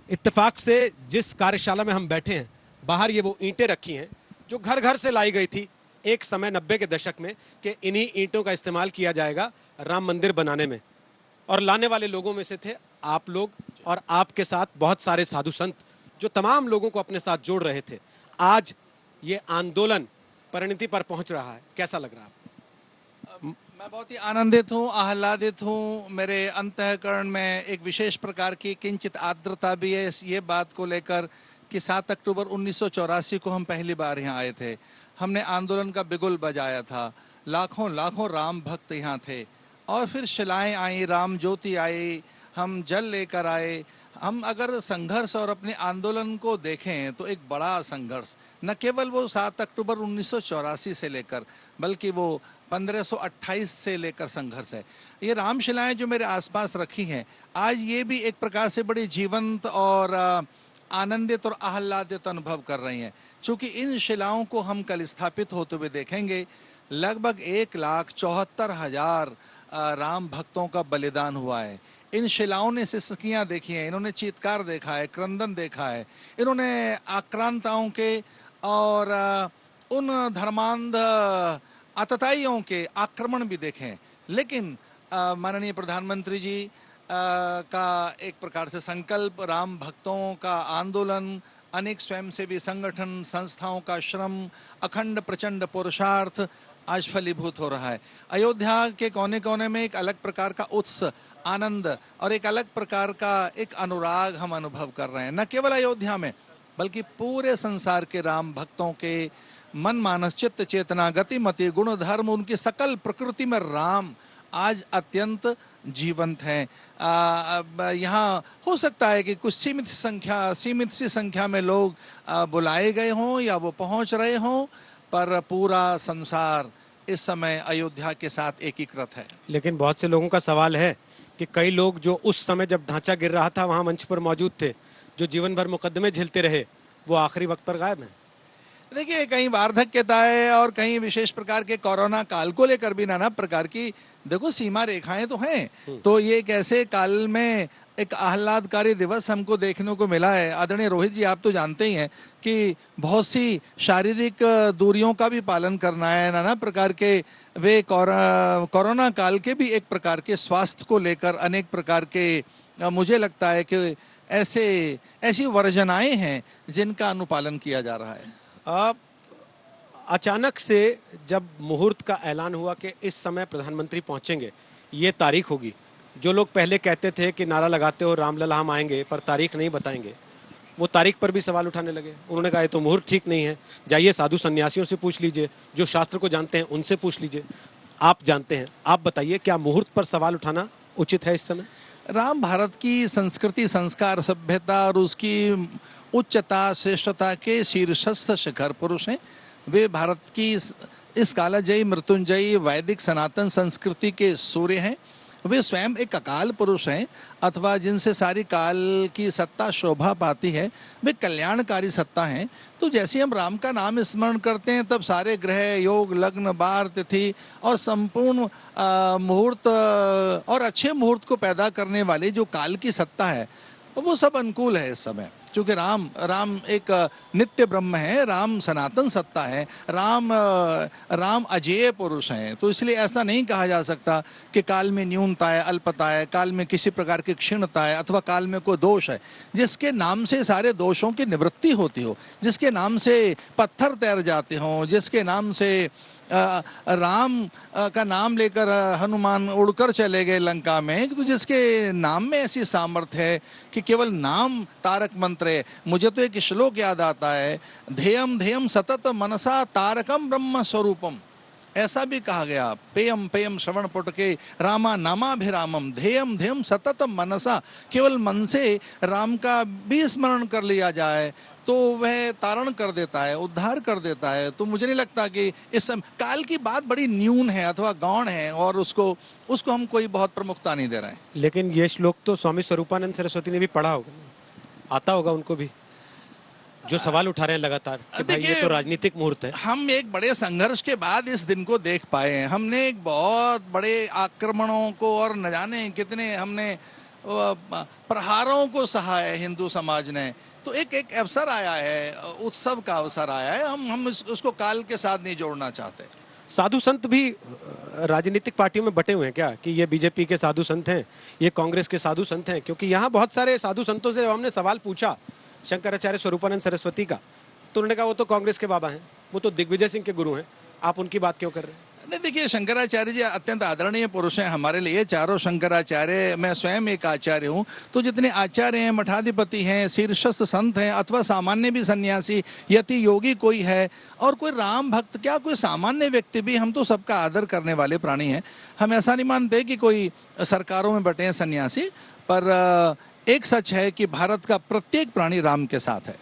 इत्तेफाक से जिस कार्यशाला में हम बैठे हैं, बाहर ये वो ईंटें रखी हैं जो घर घर से लाई गई थी एक समय 90 के दशक में कि इन्हीं ईंटों का इस्तेमाल किया जाएगा राम मंदिर बनाने में। और लाने वाले लोगों में से थे आप लोग और आपके साथ बहुत सारे साधु संत जो तमाम लोगों को अपने साथ जोड़ रहे थे। आज ये आंदोलन परिणति पर पहुंच रहा है, कैसा लग रहा है आपको? मैं बहुत ही आनंदित हूँ, आह्लादित हूँ। मेरे अंतःकरण में एक विशेष प्रकार की किंचित आर्द्रता भी है ये बात को लेकर कि 7 अक्टूबर 1984 को हम पहली बार यहाँ आए थे। हमने आंदोलन का बिगुल बजाया था, लाखों लाखों राम भक्त यहाँ थे और फिर शिलाएं आई, राम ज्योति आई, हम जल लेकर आए। हम अगर संघर्ष और अपने आंदोलन को देखें तो एक बड़ा संघर्ष, न केवल वो 7 अक्टूबर 1984 से लेकर बल्कि वो 1528 से लेकर संघर्ष है। ये रामशिलाएं जो मेरे आसपास रखी हैं आज ये भी एक प्रकार से बड़ी जीवंत और आनंदित और आह्लादित अनुभव कर रही हैं। चूंकि इन शिलाओं को हम कल स्थापित होते हुए देखेंगे, लगभग 1,74,000 राम भक्तों का बलिदान हुआ है। इन शिलाओं ने सिसकियां देखी हैं, इन्होंने चीत्कार देखा है, क्रंदन देखा है, इन्होंने आक्रांताओं के और उन धर्मांध आतताइयों के आक्रमण भी देखे हैं। लेकिन माननीय प्रधानमंत्री जी का एक प्रकार से संकल्प, राम भक्तों का आंदोलन, अनेक स्वयंसेवी संगठन संस्थाओं का श्रम, अखंड प्रचंड पुरुषार्थ आज फलीभूत हो रहा है। अयोध्या के कोने कोने में एक अलग प्रकार का उत्साह, आनंद और एक अलग प्रकार का एक अनुराग हम अनुभव कर रहे हैं। न केवल अयोध्या में बल्कि पूरे संसार के राम भक्तों के मन मानस चित्त चेतना गतिमति गुण धर्म, उनकी सकल प्रकृति में राम आज अत्यंत जीवंत हैं। यहाँ हो सकता है कि कुछ सीमित सी संख्या में लोग बुलाए गए हों या वो पहुंच रहे हों, पर पूरा संसार इस समय अयोध्या के साथ एकीकृत है। लेकिन बहुत से लोगों का सवाल है कि कई लोग जो उस समय जब ढांचा गिर रहा था वहां मंच पर मौजूद थे, जो जीवन भर मुकदमे झेलते रहे, वो आखिरी वक्त पर गायब हैं। देखिए, कहीं वार्धक्यता है और कहीं विशेष प्रकार के कोरोना काल को लेकर भी नाना प्रकार की देखो सीमा रेखाएं तो हैं। तो ये एक ऐसे काल में एक आह्लादकारी दिवस हमको देखने को मिला है। आदरणीय रोहित जी, आप तो जानते ही हैं कि बहुत सी शारीरिक दूरियों का भी पालन करना है, नाना प्रकार के वे कोरोना काल के भी एक प्रकार के स्वास्थ्य को लेकर अनेक प्रकार के मुझे लगता है कि ऐसी वर्जनाएं हैं जिनका अनुपालन किया जा रहा है। अब अचानक से जब मुहूर्त का ऐलान हुआ कि इस समय प्रधानमंत्री पहुंचेंगे, ये तारीख होगी, जो लोग पहले कहते थे कि नारा लगाते हो रामलला हम आएंगे पर तारीख नहीं बताएंगे, वो तारीख पर भी सवाल उठाने लगे। उन्होंने कहा ये तो मुहूर्त ठीक नहीं है, जाइए साधु सन्यासियों से पूछ लीजिए, जो शास्त्र को जानते हैं उनसे पूछ लीजिए, आप जानते हैं। आप बताइए, क्या मुहूर्त पर सवाल उठाना उचित है इस समय? राम भारत की संस्कृति, संस्कार, सभ्यता और उसकी उच्चता श्रेष्ठता के शीर्षस्थ शिखर पुरुष हैं। वे भारत की इस कालजयी मृत्युंजयी वैदिक सनातन संस्कृति के सूर्य हैं। वे स्वयं एक अकाल पुरुष हैं अथवा जिनसे सारी काल की सत्ता शोभा पाती है। वे कल्याणकारी सत्ता हैं। तो जैसे हम राम का नाम स्मरण करते हैं तब सारे ग्रह योग लग्न बार तिथि और संपूर्ण मुहूर्त और अच्छे मुहूर्त को पैदा करने वाली जो काल की सत्ता है वो सब अनुकूल है इस समय। क्योंकि राम एक नित्य ब्रह्म है, राम सनातन सत्ता है, राम अजेय पुरुष हैं। तो इसलिए ऐसा नहीं कहा जा सकता कि काल में न्यूनता है, अल्पता है, काल में किसी प्रकार की क्षीणता है अथवा काल में कोई दोष है। जिसके नाम से सारे दोषों की निवृत्ति होती हो, जिसके नाम से पत्थर तैर जाते हों, जिसके नाम से राम का नाम लेकर हनुमान उड़कर चले गए लंका में, तो जिसके नाम में ऐसी सामर्थ्य है कि केवल नाम तारक मंत्र है। मुझे तो एक श्लोक याद आता है, ध्येयम ध्येयम सतत मनसा तारकम ब्रह्म स्वरूपम। ऐसा भी कहा गया, पेयम पेयम श्रवण पुटके रामा नामाभिरामम, ध्येयम ध्येयम सतत मनसा। केवल मन से राम का भी स्मरण कर लिया जाए तो वह तारण कर देता है, उद्धार कर देता है। तो मुझे नहीं लगता कि इस काल की बात बड़ी न्यून है अथवा गौण है और उसको हम कोई बहुत प्रमुखता नहीं दे रहे हैं। लेकिन ये श्लोक तो स्वामी स्वरूपानंद सरस्वती ने भी पढ़ा होगा, आता होगा उनको भी, जो सवाल उठा रहे हैं लगातार कि भाई ये तो राजनीतिक मुहूर्त है। हम एक बड़े संघर्ष के बाद इस दिन को देख पाए हैं। हमने एक बहुत बड़े आक्रमणों को और न जाने कितने हमने प्रहारों को सहा है हिंदू समाज ने। तो एक अवसर आया है, उत्सव का अवसर आया है, हम उसको काल के साथ नहीं जोड़ना चाहते। साधु संत भी राजनीतिक पार्टियों में बटे हुए हैं क्या, कि ये बीजेपी के साधु संत हैं, ये कांग्रेस के साधु संत हैं? क्योंकि यहाँ बहुत सारे साधु संतों से हमने सवाल पूछा शंकराचार्य स्वरूपानंद सरस्वती का, तो उन्होंने कहा वो तो कांग्रेस के बाबा हैं, वो तो दिग्विजय सिंह के गुरु हैं, आप उनकी बात क्यों कर रहे हैं? नहीं, देखिए, शंकराचार्य जी अत्यंत आदरणीय पुरुष हैं हमारे लिए, चारों शंकराचार्य, मैं स्वयं एक आचार्य हूँ, तो जितने आचार्य हैं, मठाधिपति हैं, शीर्षस्थ संत हैं, अथवा सामान्य भी सन्यासी, यति योगी कोई है, और कोई राम भक्त, क्या कोई सामान्य व्यक्ति भी, हम तो सबका आदर करने वाले प्राणी हैं। हम ऐसा नहीं मानते कि कोई सरकारों में बटे हैं सन्यासी, पर एक सच है कि भारत का प्रत्येक प्राणी राम के साथ है।